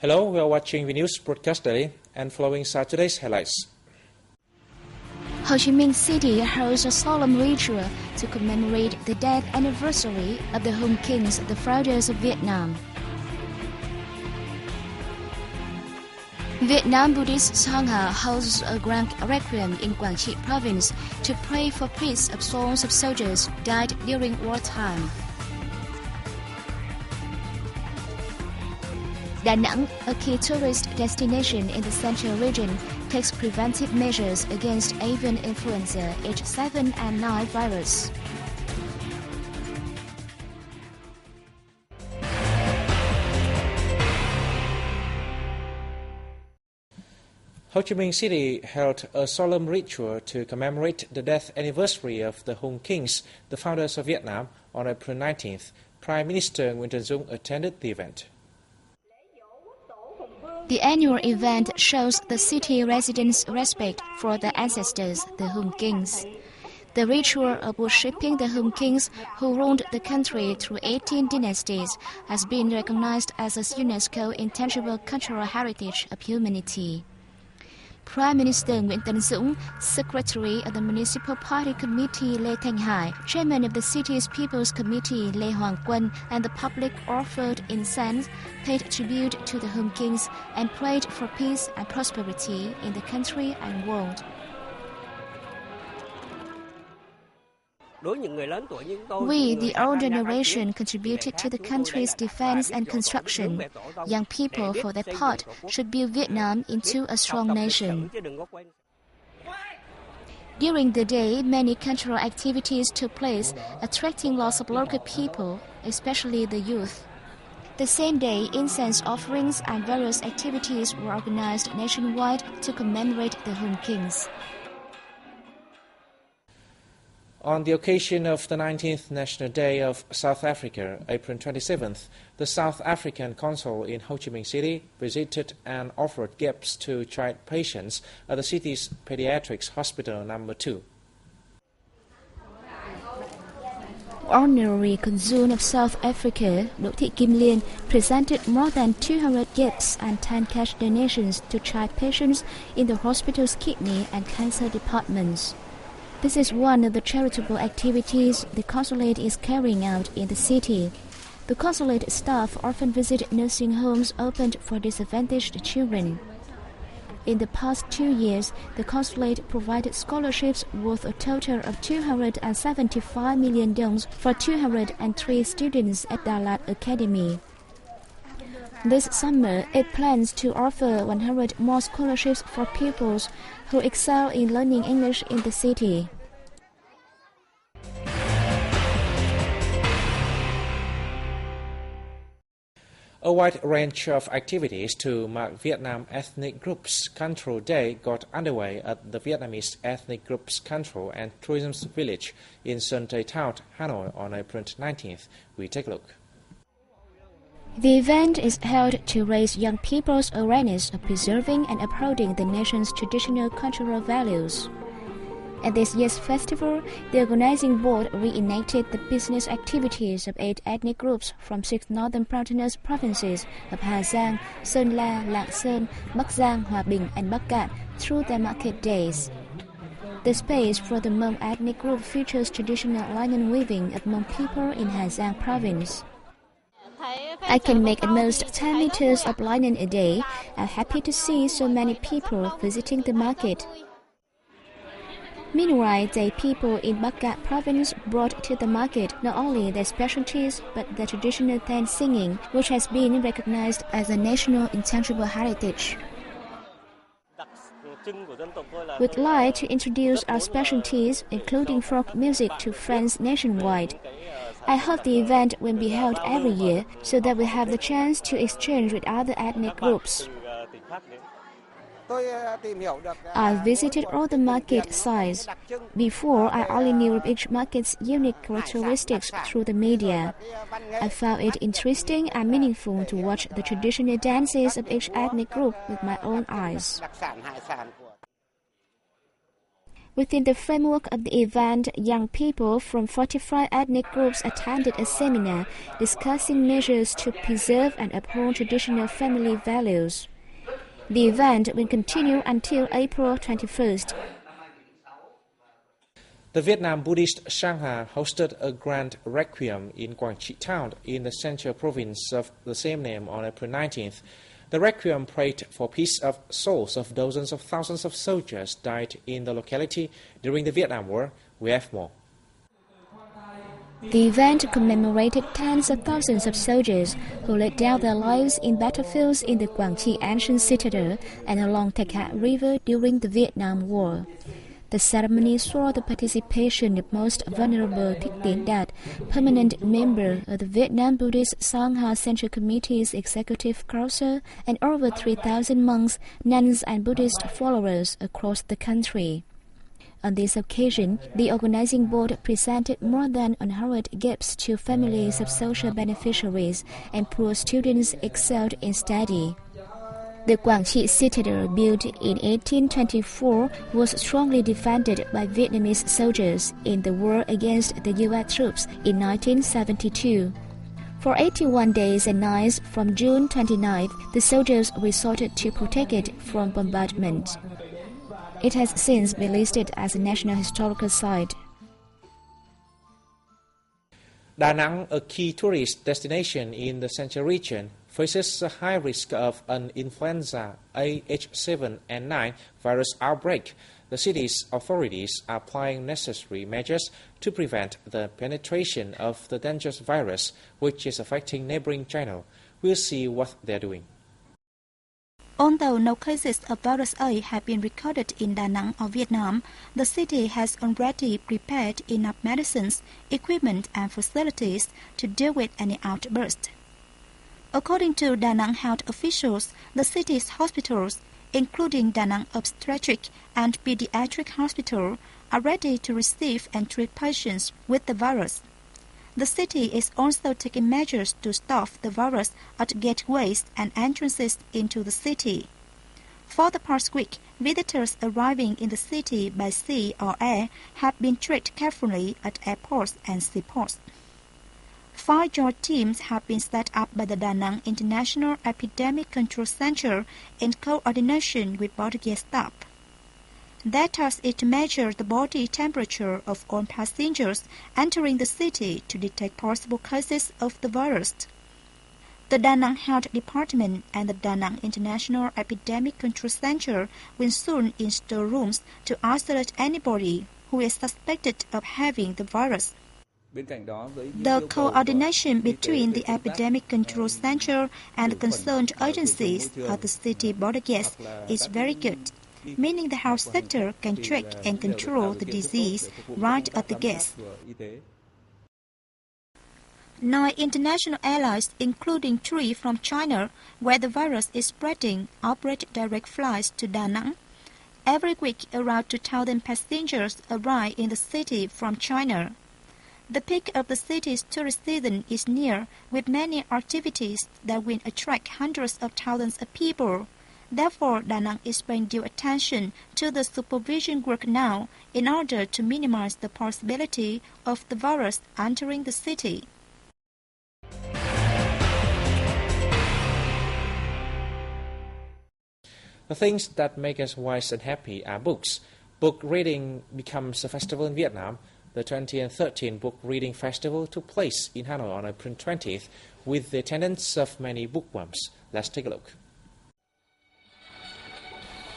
Hello, we are watching the news broadcast daily and following today's highlights. Ho Chi Minh City holds a solemn ritual to commemorate the death anniversary of the Hung Kings, the founders of Vietnam. Vietnam Buddhist Sangha holds a grand requiem in Quảng Trị province to pray for peace of souls of soldiers died during wartime. Da Nang, a key tourist destination in the central region, takes preventive measures against avian influenza H7 and 9 virus. Ho Chi Minh City held a solemn ritual to commemorate the death anniversary of the Hung Kings, the founders of Vietnam, on April 19th. Prime Minister Nguyễn Tấn Dũng attended the event. The annual event shows the city residents' respect for their ancestors, the Hung Kings. The ritual of worshipping the Hung Kings, who ruled the country through 18 dynasties, has been recognized as a UNESCO intangible cultural heritage of humanity. Prime Minister Nguyễn Tấn Dũng, Secretary of the Municipal Party Committee Lê Thanh Hải, Chairman of the city's People's Committee Lê Hoàng Quân, and the public offered incense, paid tribute to the Hung Kings, and prayed for peace and prosperity in the country and world. We, the old generation, contributed to the country's defense and construction. Young people, for their part, should build Vietnam into a strong nation. During the day, many cultural activities took place, attracting lots of local people, especially the youth. The same day, incense offerings and various activities were organized nationwide to commemorate the Hung Kings. On the occasion of the 19th National Day of South Africa, April 27th, the South African Consul in Ho Chi Minh City visited and offered gifts to child patients at the city's Pediatrics Hospital No. 2. Honorary Consul of South Africa, Đỗ Thị Kim Liên, presented more than 200 gifts and 10 cash donations to child patients in the hospital's kidney and cancer departments. This is one of the charitable activities the consulate is carrying out in the city. The consulate staff often visit nursing homes opened for disadvantaged children. In the past 2 years, the consulate provided scholarships worth a total of 275 million dongs for 203 students at Đà Lạt Academy. This summer, it plans to offer 100 more scholarships for pupils who excel in learning English in the city. A wide range of activities to mark Vietnam Ethnic Groups Control Day got underway at the Vietnamese Ethnic Groups Control and Tourism Village in Sơn Tây Town, Hanoi on April 19th. We take a look. The event is held to raise young people's awareness of preserving and upholding the nation's traditional cultural values. At this year's festival, the organizing board reenacted the business activities of 8 ethnic groups from 6 northern mountainous provinces of Hà Giang, Sơn La, Lạng Sơn, Bắc Giang, Hòa Bình, and Bắc Cạn through their market days. The space for the Hmong ethnic group features traditional linen weaving of Hmong people in Hà Giang province. I can make at most 10 meters of linen a day. I'm happy to see so many people visiting the market. Meanwhile, the people in Bắc Cạn province brought to the market not only their specialties but the traditional dance singing, which has been recognized as a national intangible heritage. We'd like to introduce our specialties, including folk music, to friends nationwide. I hope the event will be held every year so that we have the chance to exchange with other ethnic groups. I visited all the market sites. Before, I only knew of each market's unique characteristics through the media. I found it interesting and meaningful to watch the traditional dances of each ethnic group with my own eyes. Within the framework of the event, young people from 45 ethnic groups attended a seminar discussing measures to preserve and uphold traditional family values. The event will continue until April 21st. The Vietnam Buddhist Sangha hosted a grand requiem in Quang Tri town in the central province of the same name on April 19th. The requiem prayed for peace of souls of dozens of thousands of soldiers died in the locality during the Vietnam War. We have more. The event commemorated tens of thousands of soldiers who laid down their lives in battlefields in the Quang Tri ancient citadel and along Thạch Hạ River during the Vietnam War. The ceremony saw the participation of most vulnerable Thích Tín Đạt, permanent member of the Vietnam Buddhist Sangha Central Committee's Executive Council, and over 3,000 monks, nuns and Buddhist followers across the country. On this occasion, the organizing board presented more than 100 gifts to families of social beneficiaries, and poor students excelled in study. The Quang Tri citadel, built in 1824, was strongly defended by Vietnamese soldiers in the war against the U.S. troops in 1972. For 81 days and nights from June 29th, the soldiers resorted to protect it from bombardment. It has since been listed as a National Historical Site. Da Nang, a key tourist destination in the central region, faces a high risk of an influenza H7N9 virus outbreak. The city's authorities are applying necessary measures to prevent the penetration of the dangerous virus, which is affecting neighboring China. We'll see what they're doing. Although no cases of virus A have been recorded in Da Nang or Vietnam, the city has already prepared enough medicines, equipment and facilities to deal with any outburst. According to Da Nang health officials, the city's hospitals, including Da Nang Obstetric and Pediatric Hospital, are ready to receive and treat patients with the virus. The city is also taking measures to stop the virus at gateways and entrances into the city. For the past week, visitors arriving in the city by sea or air have been treated carefully at airports and seaports. 5 joint teams have been set up by the Da Nang International Epidemic Control Center in coordination with border staff. Their task is to measure the body temperature of all passengers entering the city to detect possible cases of the virus. The Da Nang Health Department and the Da Nang International Epidemic Control Center will soon install rooms to isolate anybody who is suspected of having the virus. The coordination between the Epidemic Control Center and the concerned agencies at the city border gates is very good, meaning the health sector can track and control the disease right at the gates. 9 international airlines, including 3 from China, where the virus is spreading, operate direct flights to Da Nang. Every week, around 2,000 passengers arrive in the city from China. The peak of the city's tourist season is near, with many activities that will attract hundreds of thousands of people. Therefore, Da Nang is paying due attention to the supervision work now in order to minimize the possibility of the virus entering the city. The things that make us wise and happy are books. Book reading becomes a festival in Vietnam. The 20th and 13th Book Reading Festival took place in Hanoi on April 20th with the attendance of many bookworms. Let's take a look.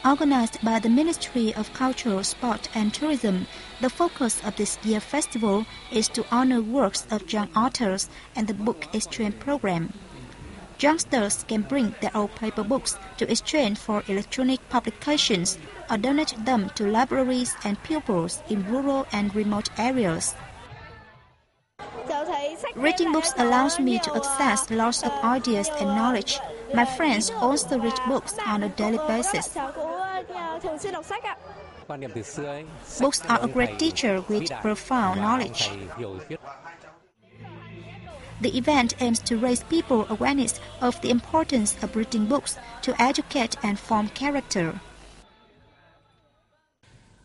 Organized by the Ministry of Culture, Sport and Tourism, the focus of this year's festival is to honor works of young authors and the book exchange program. Youngsters can bring their old paper books to exchange for electronic publications or donate them to libraries and pupils in rural and remote areas. Reading books allows me to access lots of ideas and knowledge. My friends also read books on a daily basis. Books are a great teacher with profound knowledge. The event aims to raise people's awareness of the importance of reading books to educate and form character.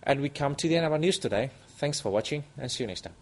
And we come to the end of our news today. Thanks for watching and see you next time.